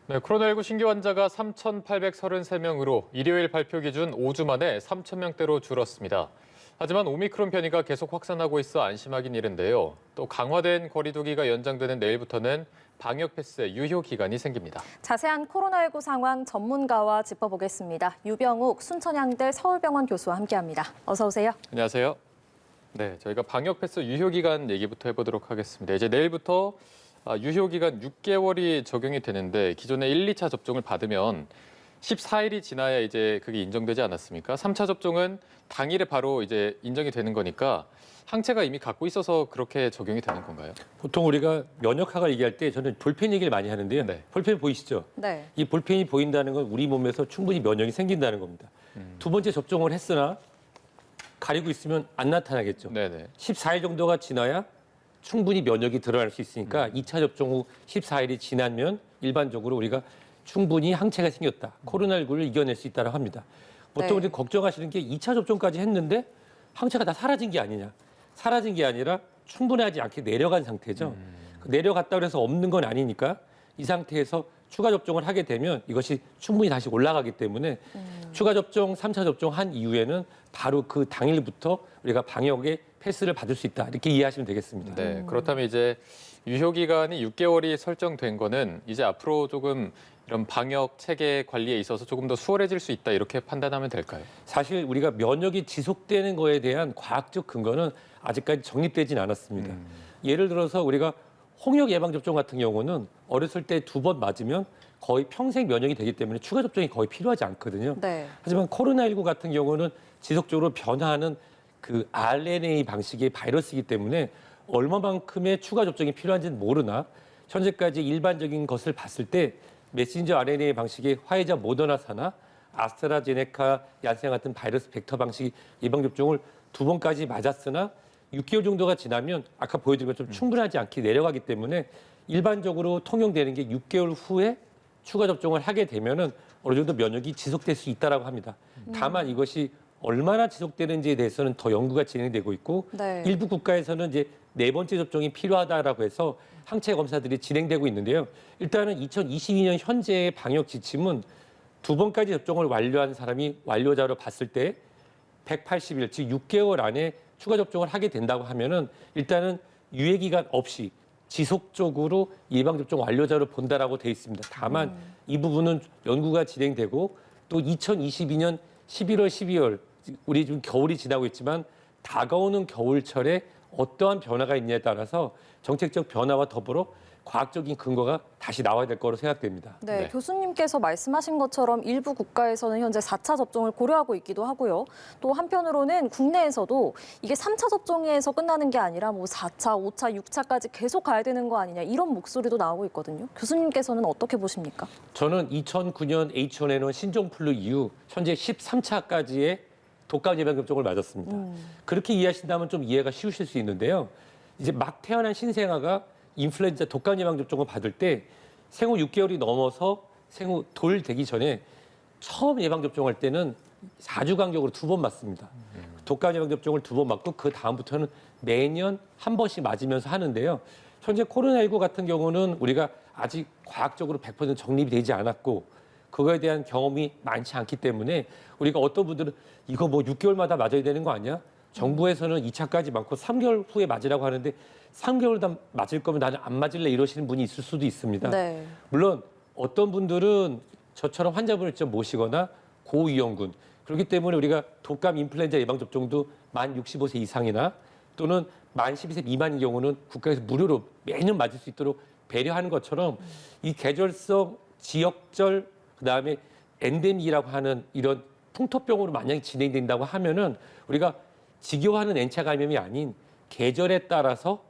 네, 코로나19 신규 환자가 3,833명으로 일요일 발표 기준 5주 만에 3,000명대로 줄었습니다. 하지만 오미크론 변이가 계속 확산하고 있어 안심하긴 이른데요. 또 강화된 거리 두기가 연장되는 내일부터는 방역 패스의 유효 기간이 생깁니다. 자세한 코로나19 상황 전문가와 짚어보겠습니다. 유병욱 순천향대 서울병원 교수와 함께합니다. 어서 오세요. 안녕하세요. 네, 저희가 방역 패스 유효 기간 얘기부터 해보도록 하겠습니다. 이제 내일부터 유효 기간 6개월이 적용이 되는데 기존에 1, 2차 접종을 받으면 14일이 지나야 이제 그게 인정되지 않았습니까? 3차 접종은 당일에 바로 이제 인정이 되는 거니까 항체가 이미 갖고 있어서 그렇게 적용이 되는 건가요? 보통 우리가 면역학을 얘기할 때 저는 볼펜 얘기를 많이 하는데요. 네. 볼펜 보이시죠? 네. 이 볼펜이 보인다는 건 우리 몸에서 충분히 면역이 생긴다는 겁니다. 두 번째 접종을 했으나 가리고 있으면 안 나타나겠죠. 네네. 14일 정도가 지나야 충분히 면역이 드러날 수 있으니까 2차 접종 후 14일이 지나면 일반적으로 우리가 충분히 항체가 생겼다. 코로나19를 이겨낼 수 있다고 합니다. 보통 네. 우리 걱정하시는 게 2차 접종까지 했는데 항체가 다 사라진 게 아니냐. 사라진 게 아니라 충분하지 않게 내려간 상태죠. 내려갔다 그래서 없는 건 아니니까 이 상태에서 추가 접종을 하게 되면 이것이 충분히 다시 올라가기 때문에 추가 접종, 3차 접종 한 이후에는 바로 그 당일부터 우리가 방역의 패스를 받을 수 있다. 이렇게 이해하시면 되겠습니다. 네, 그렇다면 이제 유효 기간이 6개월이 설정된 거는 이제 앞으로 조금 이런 방역 체계 관리에 있어서 조금 더 수월해질 수 있다 이렇게 판단하면 될까요? 사실 우리가 면역이 지속되는 거에 대한 과학적 근거는 아직까지 정립되진 않았습니다. 예를 들어서 우리가 홍역 예방 접종 같은 경우는 어렸을 때 2번 맞으면 거의 평생 면역이 되기 때문에 추가 접종이 거의 필요하지 않거든요. 네. 하지만 코로나19 같은 경우는 지속적으로 변화하는 그 RNA 방식의 바이러스이기 때문에 얼마만큼의 추가 접종이 필요한지는 모르나 현재까지 일반적인 것을 봤을 때 메신저 RNA 방식의 화이자 모더나사나 아스트라제네카, 얀센 같은 바이러스 벡터 방식 예방 접종을 2번까지 맞았으나 6개월 정도가 지나면 아까 보여드린 것처럼 충분하지 않게 내려가기 때문에 일반적으로 통용되는 게 6개월 후에 추가 접종을 하게 되면은 어느 정도 면역이 지속될 수 있다라고 합니다. 다만 이것이 얼마나 지속되는지에 대해서는 더 연구가 진행되고 있고 네. 일부 국가에서는 이제 4번째 접종이 필요하다라고 해서 항체 검사들이 진행되고 있는데요. 일단은 2022년 현재의 방역 지침은 2번까지 접종을 완료한 사람이 완료자로 봤을 때 180일, 즉 6개월 안에 추가 접종을 하게 된다고 하면은 일단은 유예 기간 없이 지속적으로 예방 접종 완료자로 본다라고 돼 있습니다. 다만 이 부분은 연구가 진행되고 또 2022년 11월, 12월 우리 지금 겨울이 지나고 있지만 다가오는 겨울철에 어떠한 변화가 있냐에 따라서 정책적 변화와 더불어 과학적인 근거가 다시 나와야 될 거로 생각됩니다. 네, 네. 교수님께서 말씀하신 것처럼 일부 국가에서는 현재 4차 접종을 고려하고 있기도 하고요. 또 한편으로는 국내에서도 이게 3차 접종에서 끝나는 게 아니라 뭐 4차, 5차, 6차까지 계속 가야 되는 거 아니냐 이런 목소리도 나오고 있거든요. 교수님께서는 어떻게 보십니까? 저는 2009년 H1N1 신종플루 이후 현재 13차까지의 독감 예방 접종을 맞았습니다. 그렇게 이해하신다면 좀 이해가 쉬우실 수 있는데요. 이제 막 태어난 신생아가 인플루엔자 독감 예방 접종을 받을 때 생후 6개월이 넘어서 생후 돌 되기 전에 처음 예방 접종할 때는 4주 간격으로 2번 맞습니다. 독감 예방 접종을 2번 맞고 그 다음부터는 매년 한 번씩 맞으면서 하는데요. 현재 코로나19 같은 경우는 우리가 아직 과학적으로 100% 정립이 되지 않았고 그거에 대한 경험이 많지 않기 때문에 우리가 어떤 분들은 이거 뭐 6개월마다 맞아야 되는 거 아니야? 정부에서는 2차까지 맞고 3개월 후에 맞으라고 하는데 3개월 다 맞을 거면 나는 안 맞을래 이러시는 분이 있을 수도 있습니다. 네. 물론 어떤 분들은 저처럼 환자분을 직접 모시거나 고위험군 그렇기 때문에 우리가 독감 인플루엔자 예방접종도 만 65세 이상이나 또는 만 12세 미만인 경우는 국가에서 무료로 매년 맞을 수 있도록 배려하는 것처럼 이 계절성 지역절 그다음에 엔데믹이라고 하는 이런 풍토병으로 만약에 진행된다고 하면은 우리가 직요하는 N차 감염이 아닌 계절에 따라서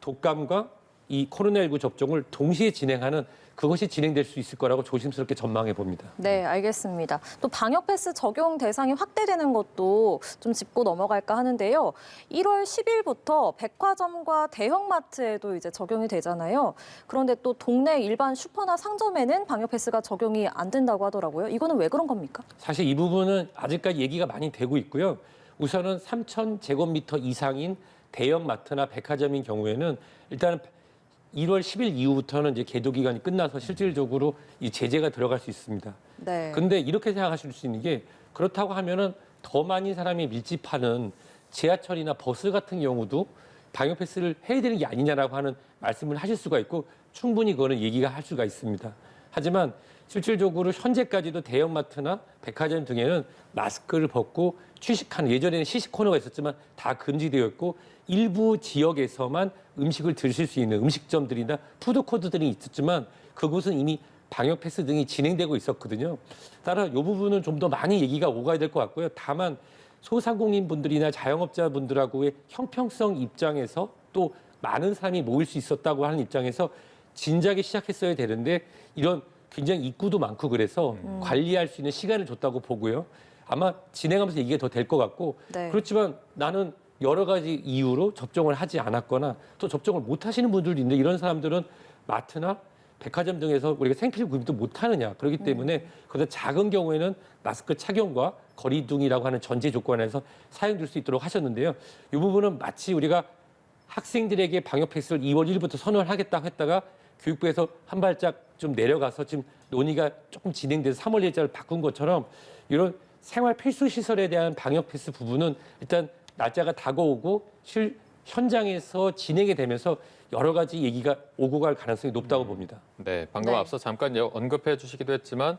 독감과 이 코로나19 접종을 동시에 진행하는 그것이 진행될 수 있을 거라고 조심스럽게 전망해 봅니다. 네, 알겠습니다. 또 방역 패스 적용 대상이 확대되는 것도 좀 짚고 넘어갈까 하는데요. 1월 10일부터 백화점과 대형마트에도 이제 적용이 되잖아요. 그런데 또 동네 일반 슈퍼나 상점에는 방역 패스가 적용이 안 된다고 하더라고요. 이거는 왜 그런 겁니까? 사실 이 부분은 아직까지 얘기가 많이 되고 있고요. 우선은 3,000제곱미터 이상인 대형마트나 백화점인 경우에는 일단은 1월 10일 이후부터는 이제 계도 기간이 끝나서 실질적으로 이 제재가 들어갈 수 있습니다. 네. 근데 이렇게 생각하실 수 있는 게 그렇다고 하면은 더 많은 사람이 밀집하는 지하철이나 버스 같은 경우도 방역 패스를 해야 되는 게 아니냐라고 하는 말씀을 하실 수가 있고 충분히 그거는 얘기가 할 수가 있습니다. 하지만 실질적으로 현재까지도 대형마트나 백화점 등에는 마스크를 벗고 취식하는 예전에는 시식 코너가 있었지만 다 금지되어 있고 일부 지역에서만 음식을 드실 수 있는 음식점들이나 푸드코트들이 있었지만 그곳은 이미 방역 패스 등이 진행되고 있었거든요. 따라 이 부분은 좀 더 많이 얘기가 오가야 될 것 같고요. 다만 소상공인 분들이나 자영업자분들하고의 형평성 입장에서 또 많은 사람이 모일 수 있었다고 하는 입장에서 진작에 시작했어야 되는데 이런 굉장히 입구도 많고 그래서 관리할 수 있는 시간을 줬다고 보고요. 아마 진행하면서 이게 더 될 것 같고 네. 그렇지만 나는 여러 가지 이유로 접종을 하지 않았거나 또 접종을 못 하시는 분들도 있는데 이런 사람들은 마트나 백화점 등에서 우리가 생필 구입도 못 하느냐. 그렇기 때문에 그래서 작은 경우에는 마스크 착용과 거리두기라고 하는 전제 조건에서 사용될 수 있도록 하셨는데요. 이 부분은 마치 우리가 학생들에게 방역 패스를 2월 1일부터 선언을 하겠다고 했다가 교육부에서 한 발짝 좀 내려가서 지금 논의가 조금 진행돼서 3월 1일자를 바꾼 것처럼 이런 생활 필수 시설에 대한 방역 패스 부분은 일단 날짜가 다가오고 현장에서 진행이 되면서 여러 가지 얘기가 오고 갈 가능성이 높다고 봅니다. 네, 방금 네. 앞서 잠깐 언급해 주시기도 했지만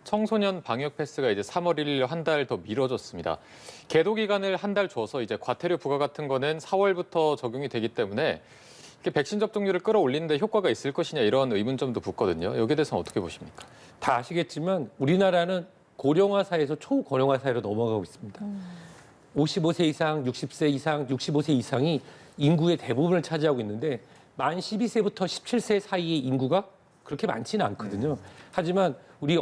청소년 방역 패스가 이제 3월 1일로 한 달 더 미뤄졌습니다. 계도 기간을 한 달 줘서 이제 과태료 부과 같은 거는 4월부터 적용이 되기 때문에 이렇게 백신 접종률을 끌어올리는데 효과가 있을 것이냐 이런 의문점도 붙거든요. 여기에 대해서는 어떻게 보십니까? 다 아시겠지만 우리나라는 고령화 사회에서 초고령화 사회로 넘어가고 있습니다. 55세 이상, 60세 이상, 65세 이상이 인구의 대부분을 차지하고 있는데 만 12세부터 17세 사이의 인구가 그렇게 많지는 않거든요. 하지만 우리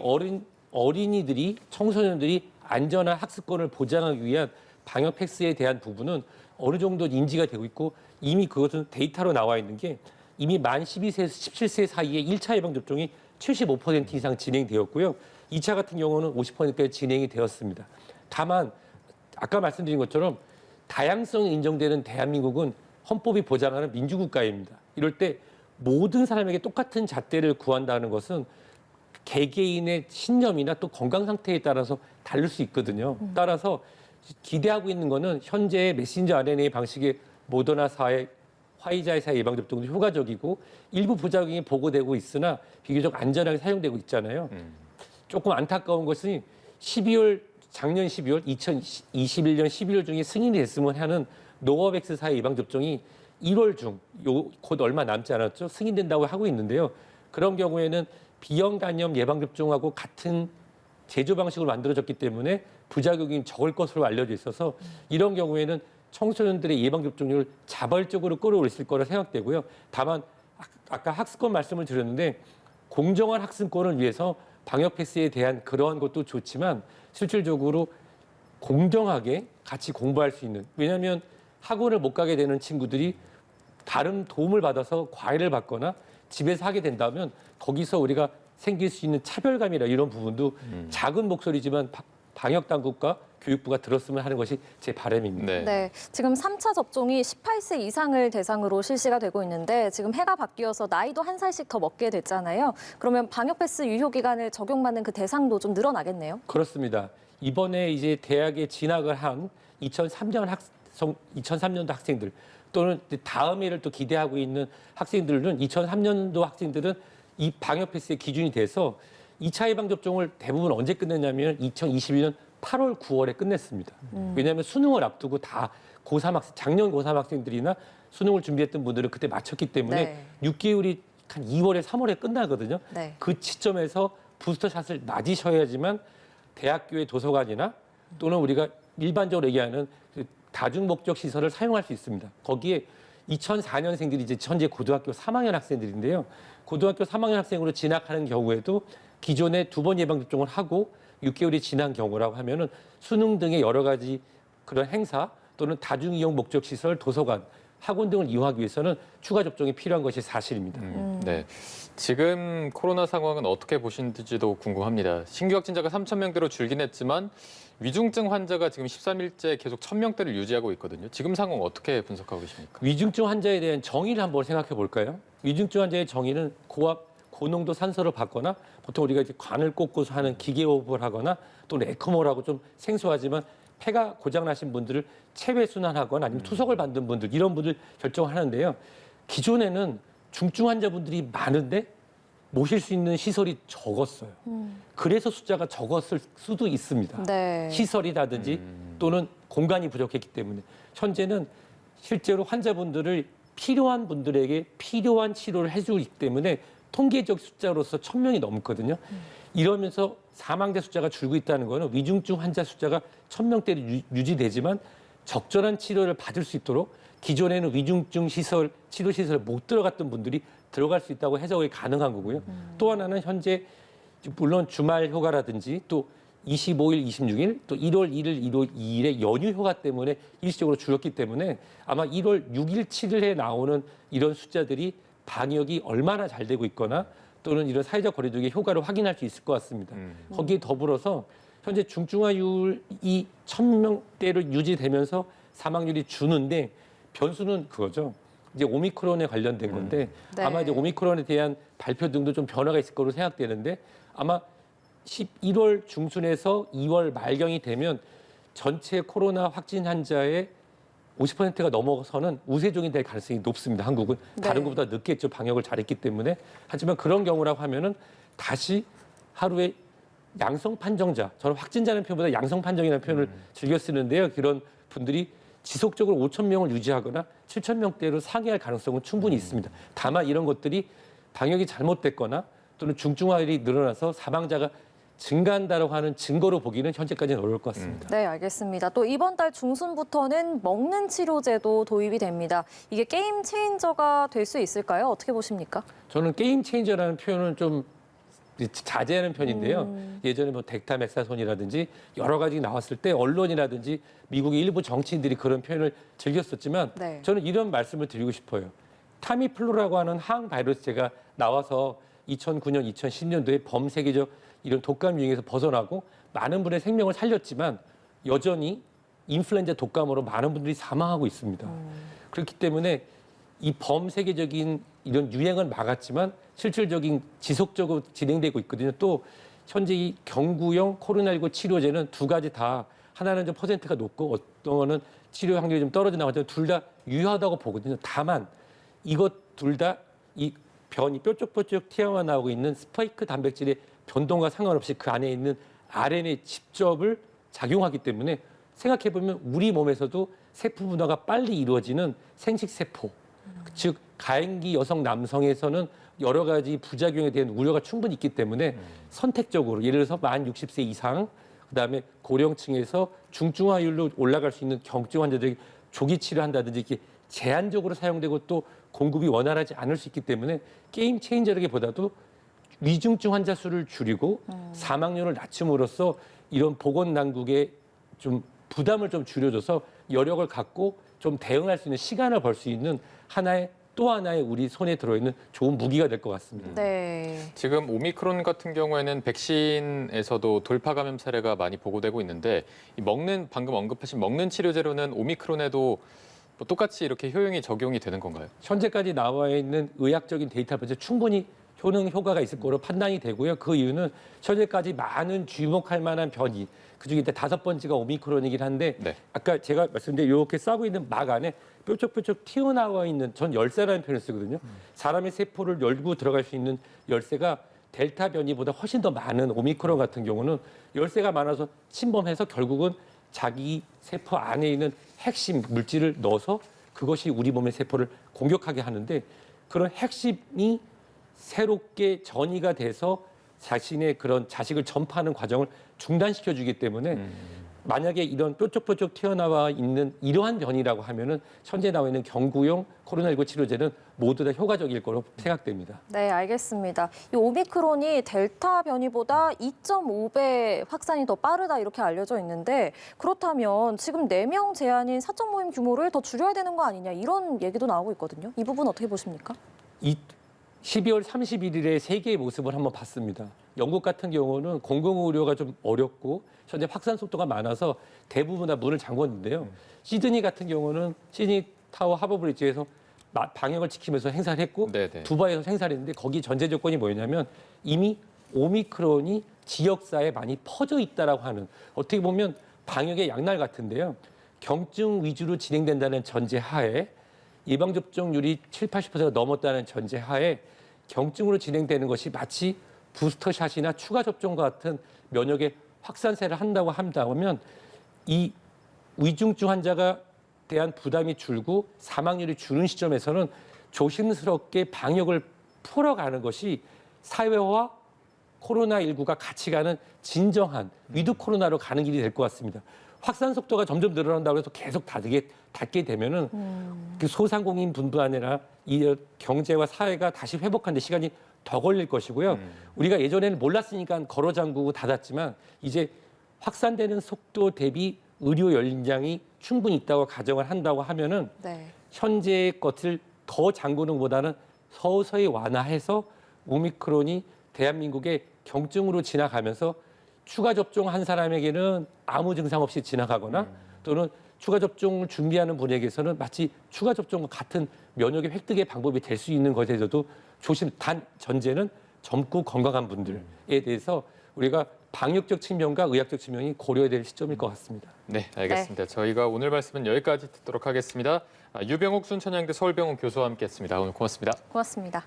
어린이들이 청소년들이 안전한 학습권을 보장하기 위한 방역 패스에 대한 부분은 어느 정도 인지가 되고 있고 이미 그것은 데이터로 나와 있는 게 이미 만 12세에서 17세 사이에 1차 예방접종이 75% 이상 진행되었고요. 2차 같은 경우는 50%까지 진행이 되었습니다. 다만 아까 말씀드린 것처럼 다양성이 인정되는 대한민국은 헌법이 보장하는 민주국가입니다. 이럴 때 모든 사람에게 똑같은 잣대를 구한다는 것은 개개인의 신념이나 또 건강 상태에 따라서 다를 수 있거든요. 따라서 기대하고 있는 거는 현재의 메신저 RNA 방식의 모더나사의 화이자의사 예방접종도 효과적이고 일부 부작용이 보고되고 있으나 비교적 안전하게 사용되고 있잖아요. 조금 안타까운 것은 작년 12월, 2021년 12월 중에 승인이 됐으면 하는 노바백스사의 예방접종이 1월 중, 곧 얼마 남지 않았죠. 승인된다고 하고 있는데요. 그런 경우에는 B형 간염 예방접종하고 같은 제조 방식으로 만들어졌기 때문에 부작용이 적을 것으로 알려져 있어서 이런 경우에는 청소년들의 예방접종률을 자발적으로 끌어올릴 거라 생각되고요. 다만 아까 학습권 말씀을 드렸는데 공정한 학습권을 위해서 방역 패스에 대한 그러한 것도 좋지만 실질적으로 공정하게 같이 공부할 수 있는 왜냐하면 학원을 못 가게 되는 친구들이 다른 도움을 받아서 과외를 받거나 집에서 하게 된다면 거기서 우리가 생길 수 있는 차별감이나 이런 부분도 작은 목소리지만 방역 당국과 교육부가 들었으면 하는 것이 제 바람입니다. 네. 네, 지금 3차 접종이 18세 이상을 대상으로 실시가 되고 있는데 지금 해가 바뀌어서 나이도 한 살씩 더 먹게 됐잖아요. 그러면 방역 패스 유효 기간을 적용받는 그 대상도 좀 늘어나겠네요. 그렇습니다. 이번에 이제 대학에 진학을 한 2003년도 학생들 또는 다음 해를 또 기대하고 있는 학생들은 2003년도 학생들은 이 방역 패스의 기준이 돼서 2차 예방접종을 대부분 언제 끝냈냐면 2021년 8월, 9월에 끝냈습니다. 왜냐하면 수능을 앞두고 다 작년 고3 학생들이나 수능을 준비했던 분들은 그때 마쳤기 때문에 네. 6개월이 한 2월에, 3월에 끝나거든요. 네. 그 시점에서 부스터샷을 맞으셔야지만 대학교의 도서관이나 또는 우리가 일반적으로 얘기하는 그 다중목적 시설을 사용할 수 있습니다. 거기에 2004년생들이 이제 현재 고등학교 3학년 학생들인데요. 고등학교 3학년 학생으로 진학하는 경우에도 기존에 2번 예방접종을 하고 6개월이 지난 경우라고 하면은 수능 등의 여러 가지 그런 행사 또는 다중이용 목적 시설, 도서관 학원 등을 이용하기 위해서는 추가 접종이 필요한 것이 사실입니다. 네. 지금 코로나 상황은 어떻게 보시는지도 궁금합니다. 신규 확진자가 3,000명대로 줄긴 했지만 위중증 환자가 지금 13일째 계속 1,000명대를 유지하고 있거든요. 지금 상황 어떻게 분석하고 계십니까? 위중증 환자에 대한 정의를 한번 생각해 볼까요? 위중증 환자의 정의는 고압, 고농도 산소를 받거나 보통 우리가 이제 관을 꽂고서 하는 기계호흡을 하거나 또는 에크모라고 좀 생소하지만 폐가 고장나신 분들을 체외순환하거나 아니면 투석을 받는 분들 이런 분들 결정하는데요. 기존에는 중증 환자분들이 많은데 모실 수 있는 시설이 적었어요. 그래서 숫자가 적었을 수도 있습니다. 네. 시설이라든지 또는 공간이 부족했기 때문에 현재는 실제로 환자분들을 필요한 분들에게 필요한 치료를 해주기 때문에 통계적 숫자로서 1,000명이 넘거든요. 이러면서 사망자 숫자가 줄고 있다는 거는 위중증 환자 숫자가 1,000명대로 유지되지만 적절한 치료를 받을 수 있도록 기존에는 위중증 시설, 치료 시설에 못 들어갔던 분들이 들어갈 수 있다고 해석이 가능한 거고요. 또 하나는 현재 물론 주말 휴가라든지 또 25일, 26일, 또 1월 1일, 1월 2일의 연휴 휴가 때문에 일시적으로 줄었기 때문에 아마 1월 6일, 7일에 나오는 이런 숫자들이 방역이 얼마나 잘 되고 있거나 또는 이런 사회적 거리두기 효과를 확인할 수 있을 것 같습니다. 거기에 더불어서 현재 중증화율이 1,000명대로 유지되면서 사망률이 주는데 변수는 그거죠. 이제 오미크론에 관련된 건데 네. 아마 이제 오미크론에 대한 발표 등도 좀 변화가 있을 거로 생각되는데 아마 11월 중순에서 2월 말경이 되면 전체 코로나 확진 환자의 50%가 넘어서는 우세종이 될 가능성이 높습니다. 한국은 다른 네. 것보다 늦겠죠. 방역을 잘했기 때문에. 하지만 그런 경우라고 하면은 다시 하루에 양성 판정자, 저는 확진자라는 표현보다 양성 판정이라는 표현을 즐겨 쓰는데요. 그런 분들이 지속적으로 5,000명을 유지하거나 7,000명대로 상회할 가능성은 충분히 있습니다. 다만 이런 것들이 방역이 잘못됐거나 또는 중증화율이 늘어나서 사망자가 증가한다고 하는 증거로 보기는 현재까지는 어려울 것 같습니다. 네, 알겠습니다. 또 이번 달 중순부터는 먹는 치료제도 도입이 됩니다. 이게 게임 체인저가 될 수 있을까요? 어떻게 보십니까? 저는 게임 체인저라는 표현은 좀 자제하는 편인데요. 예전에 뭐 덱타메사손이라든지 여러 가지 나왔을 때 언론이라든지 미국의 일부 정치인들이 그런 표현을 즐겼었지만 네. 저는 이런 말씀을 드리고 싶어요. 타미플루라고 하는 항바이러스제가 나와서 2009년, 2010년도에 범세계적 이런 독감 유행에서 벗어나고 많은 분의 생명을 살렸지만 여전히 인플루엔자 독감으로 많은 분들이 사망하고 있습니다. 그렇기 때문에 이 범세계적인 이런 유행은 막았지만 실질적인 지속적으로 진행되고 있거든요. 또 현재 이 경구용 코로나19 치료제는 두 가지 다 하나는 좀 퍼센트가 높고 어떤 거는 치료 확률이 좀 떨어져 나가지만 둘 다 유효하다고 보거든요. 다만 이것 둘 다 이 변이 뾰족뾰족 튀어나오고 있는 스파이크 단백질의 변동과 상관없이 그 안에 있는 RNA 집접을 작용하기 때문에 생각해보면 우리 몸에서도 세포 분화가 빨리 이루어지는 생식세포, 즉 가임기 여성 남성에서는 여러 가지 부작용에 대한 우려가 충분히 있기 때문에 선택적으로 예를 들어서 만 60세 이상 그다음에 고령층에서 중증화율로 올라갈 수 있는 경증 환자들에게 조기 치료한다든지 이렇게 제한적으로 사용되고 또 공급이 원활하지 않을 수 있기 때문에 게임 체인저라기보다도 위중증 환자 수를 줄이고 사망률을 낮춤으로써 이런 보건당국의 좀 부담을 좀 줄여줘서 여력을 갖고 좀 대응할 수 있는 시간을 벌 수 있는 또 하나의 우리 손에 들어있는 좋은 무기가 될 것 같습니다. 네. 지금 오미크론 같은 경우에는 백신에서도 돌파 감염 사례가 많이 보고되고 있는데 이 방금 언급하신 먹는 치료제로는 오미크론에도 뭐 똑같이 이렇게 효용이 적용이 되는 건가요? 현재까지 나와 있는 의학적인 데이터에서 충분히 효과가 있을 거로 판단이 되고요. 그 이유는 현재까지 많은 주목할 만한 변이, 그중에 5번째가 오미크론이긴 한데 네. 아까 제가 말씀드린 이렇게 싸고 있는 막 안에 뾰족뾰족 튀어나와 있는 전 열쇠라는 표현을 쓰거든요. 사람의 세포를 열고 들어갈 수 있는 열쇠가 델타 변이보다 훨씬 더 많은 오미크론 같은 경우는 열쇠가 많아서 침범해서 결국은 자기 세포 안에 있는 핵심 물질을 넣어서 그것이 우리 몸의 세포를 공격하게 하는데 그런 핵심이 새롭게 전이가 돼서 자신의 그런 자식을 전파하는 과정을 중단시켜주기 때문에 만약에 이런 뾰족뾰족 튀어나와 있는 이러한 변이라고 하면은 현재 나와 있는 경구용 코로나19 치료제는 모두 다 효과적일 거로 생각됩니다. 네, 알겠습니다. 이 오미크론이 델타 변이보다 2.5배 확산이 더 빠르다 이렇게 알려져 있는데 그렇다면 지금 4명 제한인 사적 모임 규모를 더 줄여야 되는 거 아니냐 이런 얘기도 나오고 있거든요. 이 부분 어떻게 보십니까? 12월 31일에 세계의 모습을 한번 봤습니다. 영국 같은 경우는 공공의료가 좀 어렵고 현재 확산 속도가 많아서 대부분 다 문을 잠궜는데요. 시드니 같은 경우는 시드니 타워 하버브리지에서 방역을 지키면서 행사를 했고 네네. 두바이에서 행사를 했는데 거기 전제 조건이 뭐였냐면 이미 오미크론이 지역사회에 많이 퍼져 있다라고 하는 어떻게 보면 방역의 양날 같은데요. 경증 위주로 진행된다는 전제하에 예방접종률이 7, 80%가 넘었다는 전제하에 경증으로 진행되는 것이 마치 부스터샷이나 추가 접종과 같은 면역의 확산세를 한다고 한다면 이 위중증 환자가 대한 부담이 줄고 사망률이 주는 시점에서는 조심스럽게 방역을 풀어가는 것이 사회와 코로나19가 같이 가는 진정한 위드 코로나로 가는 길이 될 것 같습니다. 확산 속도가 점점 늘어난다고 해서 계속 닫게 되면은 그 소상공인 분뿐 아니라 이 경제와 사회가 다시 회복하는 데 시간이 더 걸릴 것이고요. 우리가 예전에는 몰랐으니까 걸어 잠그고 닫았지만 이제 확산되는 속도 대비 의료 연장이 충분히 있다고 가정을 한다고 하면은 네. 현재의 것을 더 잠그는 것보다는 서서히 완화해서 오미크론이 대한민국의 경증으로 지나가면서 추가 접종한 사람에게는 아무 증상 없이 지나가거나 또는 추가 접종을 준비하는 분에게서는 마치 추가 접종과 같은 면역의 획득의 방법이 될 수 있는 것에 대해서도 단 전제는 젊고 건강한 분들에 대해서 우리가 방역적 측면과 의학적 측면이 고려해야 될 시점일 것 같습니다. 네, 알겠습니다. 저희가 오늘 말씀은 여기까지 듣도록 하겠습니다. 유병욱 순천향대 서울병원 교수와 함께했습니다. 오늘 고맙습니다. 고맙습니다.